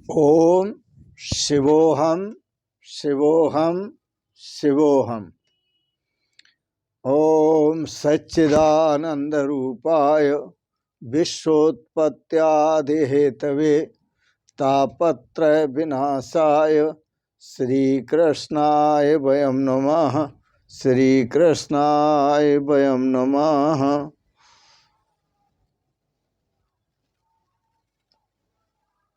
ओम शिवोहम शिवोहम शिवोहम। ओम सच्चिदानंद रूपाय विश्वोत्पत्त्यादिहेतवे तापत्रय विनाशाय श्रीकृष्णाय वयं नमः। श्रीकृष्णाय वयं नमः।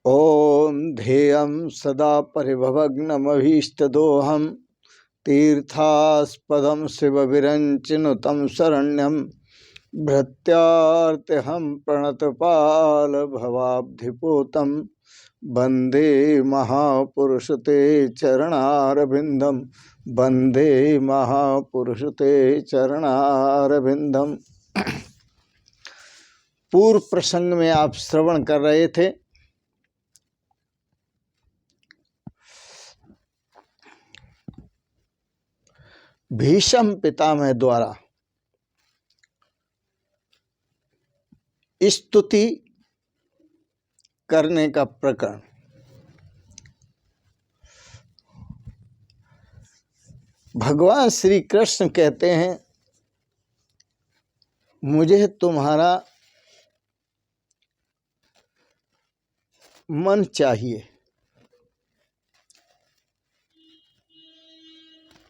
ओम ध्येयं सदा परिभवग्नमभीष्टदोहं तीर्थास्पदं शिवविरञ्चिनुतं शरण्यं भृत्यार्तिहं प्रणतपालभवाब्धिपूतं वन्दे महापुरुष ते चरणारविन्दं। वन्दे महापुरुष ते चरणारविन्दम। पूर्व प्रसंग में आप श्रवण कर रहे थे भीष्म पितामह द्वारा स्तुति करने का प्रकरण। भगवान श्री कृष्ण कहते हैं, मुझे तुम्हारा मन चाहिए।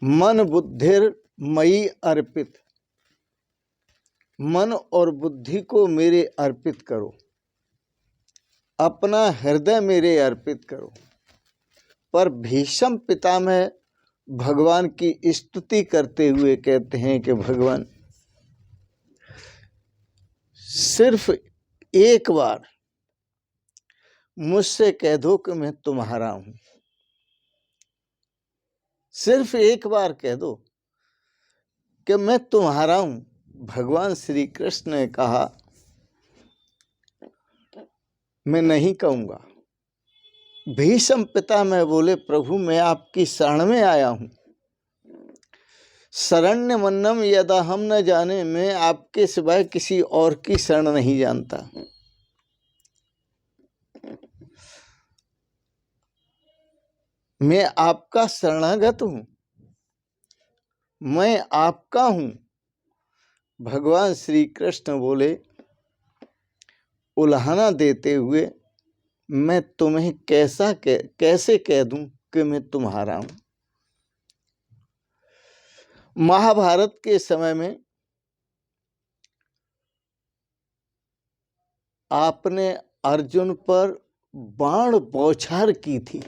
मन बुद्धिर मयि अर्पित। मन और बुद्धि को मेरे अर्पित करो, अपना हृदय मेरे अर्पित करो। पर भीष्म पितामह भगवान की स्तुति करते हुए कहते हैं कि भगवान सिर्फ एक बार मुझसे कह दो कि मैं तुम्हारा हूं। सिर्फ एक बार कह दो कि मैं तुम्हारा हूं। भगवान श्री कृष्ण ने कहा, मैं नहीं कहूंगा। भीष्म पितामह बोले, प्रभु मैं आपकी शरण में आया हूं। शरण्य मन्नम यदा हम न जाने, मैं आपके सिवाय किसी और की शरण नहीं जानता। मैं आपका शरणागत हूं, मैं आपका हूं। भगवान श्री कृष्ण बोले उल्हाना देते हुए, मैं तुम्हें कैसे कह दूं कि मैं तुम्हारा हूं। महाभारत के समय में आपने अर्जुन पर बाण बौछार की थी।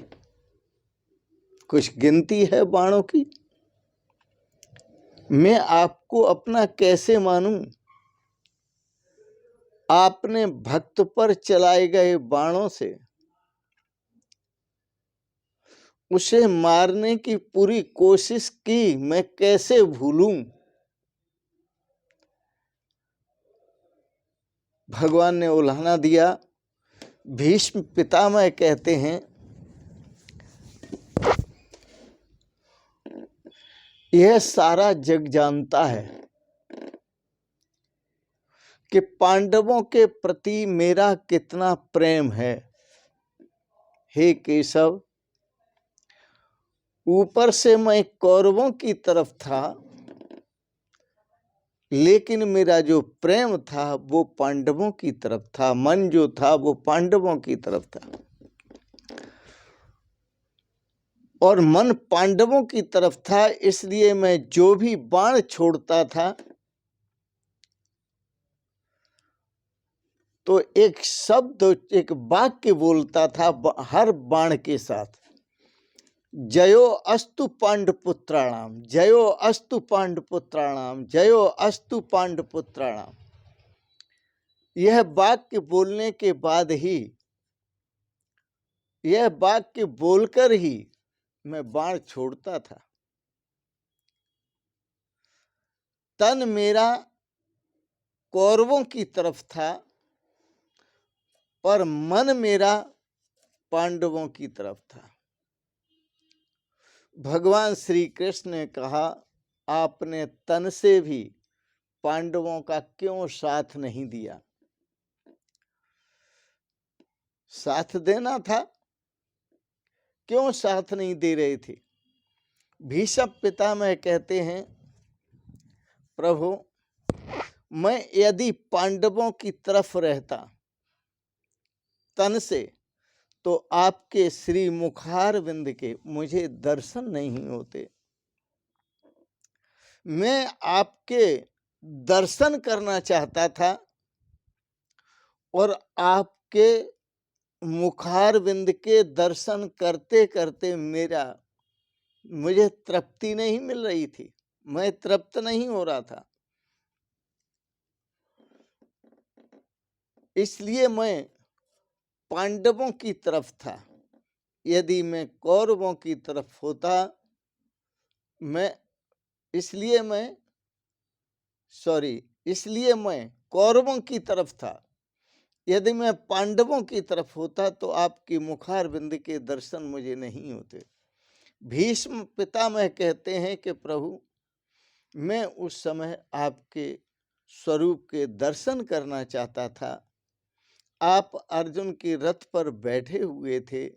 कुछ गिनती है बाणों की। मैं आपको अपना कैसे मानूं। आपने भक्त पर चलाए गए बाणों से उसे मारने की पूरी कोशिश की, मैं कैसे भूलूं। भगवान ने उल्हाना दिया। भीष्म पितामह कहते हैं, यह सारा जग जानता है कि पांडवों के प्रति मेरा कितना प्रेम है। हे केशव, ऊपर से मैं कौरवों की तरफ था, लेकिन मेरा जो प्रेम था वो पांडवों की तरफ था। मन जो था वो पांडवों की तरफ था, और मन पांडवों की तरफ था। इसलिए मैं जो भी बाण छोड़ता था तो एक शब्द, एक वाक्य बोलता था हर बाण के साथ, जयो अस्तु पांडुपुत्राणाम, जयो अस्तु पांडुपुत्राणाम, जयो अस्तु पांडुपुत्राणाम। यह वाक्य बोलने के बाद ही, यह वाक्य बोलकर ही मैं बाण छोड़ता था। तन मेरा कौरवों की तरफ था, पर मन मेरा पांडवों की तरफ था। भगवान श्री कृष्ण ने कहा, आपने तन से भी पांडवों का क्यों साथ नहीं दिया। साथ देना था क्यों साथ नहीं दे रहे थे? भीष्म पितामह कहते हैं, प्रभु मैं यदि पांडवों की तरफ रहता तन से तो आपके श्री मुखार विंद के मुझे दर्शन नहीं होते। मैं आपके दर्शन करना चाहता था और आपके मुखार विंद के दर्शन करते करते मुझे तृप्ति नहीं मिल रही थी, मैं तृप्त नहीं हो रहा था। इसलिए मैं पांडवों की तरफ था। यदि मैं कौरवों की तरफ होता, इसलिए मैं कौरवों की तरफ था। यदि मैं पांडवों की तरफ होता तो आपकी मुखार बिंद के दर्शन मुझे नहीं होते। भीष्म पितामह कहते हैं कि प्रभु मैं उस समय आपके स्वरूप के दर्शन करना चाहता था। आप अर्जुन के रथ पर बैठे हुए थे,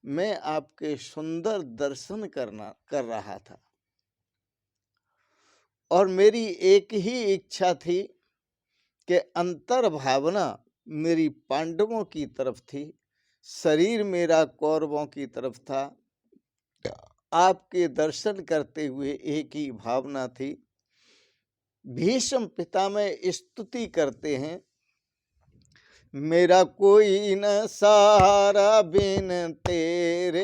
मैं आपके सुंदर दर्शन कर रहा था और मेरी एक ही इच्छा थी कि अंतर भावना मेरी पांडवों की तरफ थी, शरीर मेरा कौरवों की तरफ था। आपके दर्शन करते हुए एक ही भावना थी। भीष्म पितामह स्तुति करते हैं, मेरा कोई न सहारा बिन तेरे,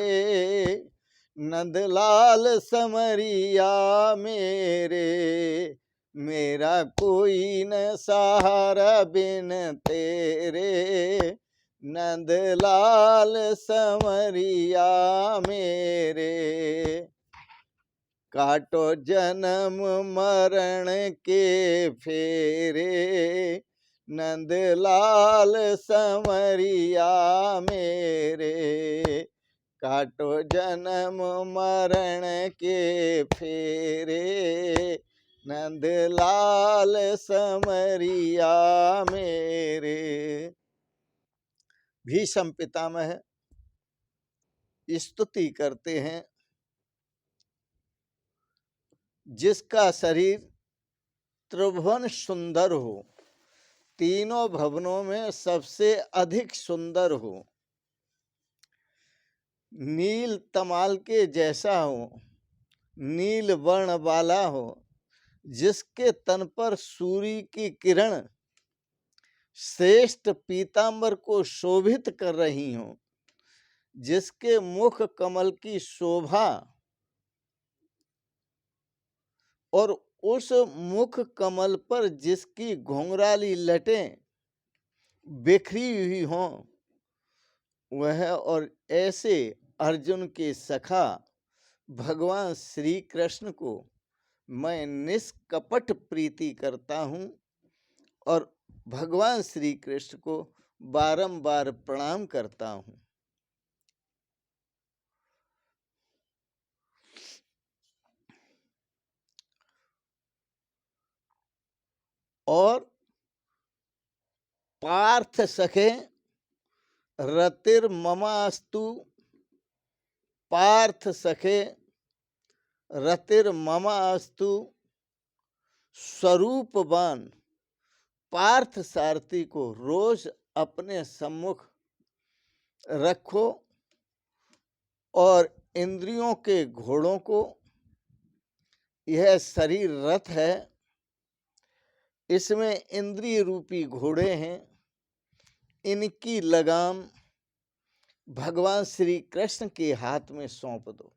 नंदलाल समरिया मेरे, मेरा कोई न सहारा बिन तेरे, नंदलाल समरिया मेरे, काटो जन्म मरण के फेरे, नंदलाल समरिया मेरे, काटो जन्म मरण के फेरे, नंदलाल समरिया मेरे। भीष्म पितामह स्तुति करते हैं, जिसका शरीर त्रिभुवन सुंदर हो, तीनों भवनों में सबसे अधिक सुंदर हो, नील तमाल के जैसा हो, नील वर्ण वाला हो, जिसके तन पर सूर्य की किरण श्रेष्ठ पीतांबर को शोभित कर रही हो, जिसके मुख कमल की शोभा और उस मुख कमल पर जिसकी घुंघराली लटें बिखरी हुई हों, वह और ऐसे अर्जुन के सखा भगवान श्री कृष्ण को मैं निष्कपट प्रीति करता हूँ और भगवान श्री कृष्ण को बारंबार प्रणाम करता हूँ। और पार्थ सखे रतिर ममास्तु, पार्थ सखे रतिर ममास्तु, स्वरूपवान पार्थ सारथी को रोज अपने सम्मुख रखो और इंद्रियों के घोड़ों को, यह शरीर रथ है, इसमें इंद्रिय रूपी घोड़े हैं, इनकी लगाम भगवान श्री कृष्ण के हाथ में सौंप दो।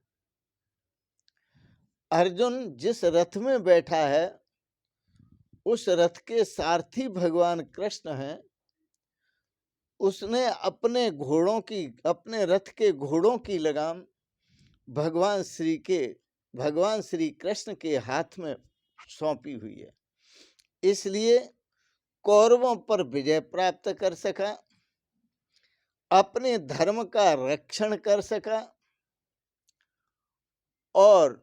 अर्जुन जिस रथ में बैठा है उस रथ के सारथी भगवान कृष्ण हैं। उसने अपने रथ के घोड़ों की लगाम भगवान श्री कृष्ण के हाथ में सौंपी हुई है, इसलिए कौरवों पर विजय प्राप्त कर सका, अपने धर्म का रक्षण कर सका और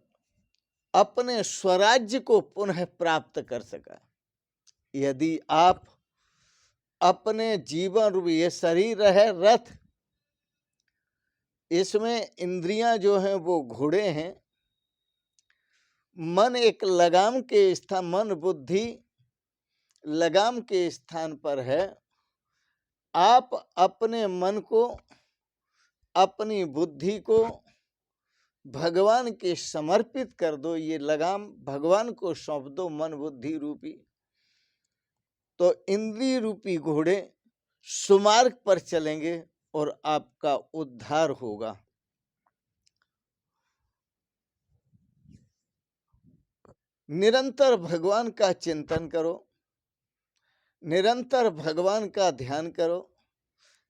अपने स्वराज्य को पुनः प्राप्त कर सका। यदि आप अपने जीवन रूपी, ये शरीर है रथ, इसमें इंद्रियां जो हैं वो घोड़े हैं, मन एक लगाम के स्थान, मन बुद्धि लगाम के स्थान पर है। आप अपने मन को, अपनी बुद्धि को भगवान के समर्पित कर दो, ये लगाम भगवान को सौंप दो, मन बुद्धि रूपी, तो इंद्रिय रूपी घोड़े सुमार्ग पर चलेंगे और आपका उद्धार होगा। निरंतर भगवान का चिंतन करो, निरंतर भगवान का ध्यान करो,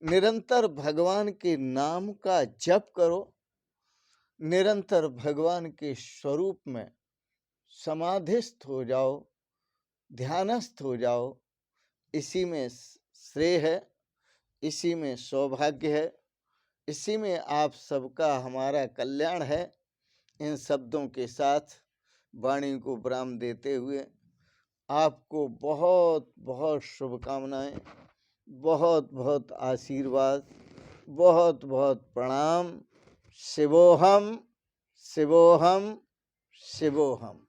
निरंतर भगवान के नाम का जप करो, निरंतर भगवान के स्वरूप में समाधिस्थ हो जाओ, ध्यानस्थ हो जाओ। इसी में श्रेय है, इसी में सौभाग्य है, इसी में आप सबका हमारा कल्याण है। इन शब्दों के साथ वाणी को विराम देते हुए आपको बहुत बहुत शुभकामनाएं, बहुत बहुत आशीर्वाद, बहुत बहुत प्रणाम। शिवोहम शिवोहम शिवोहम।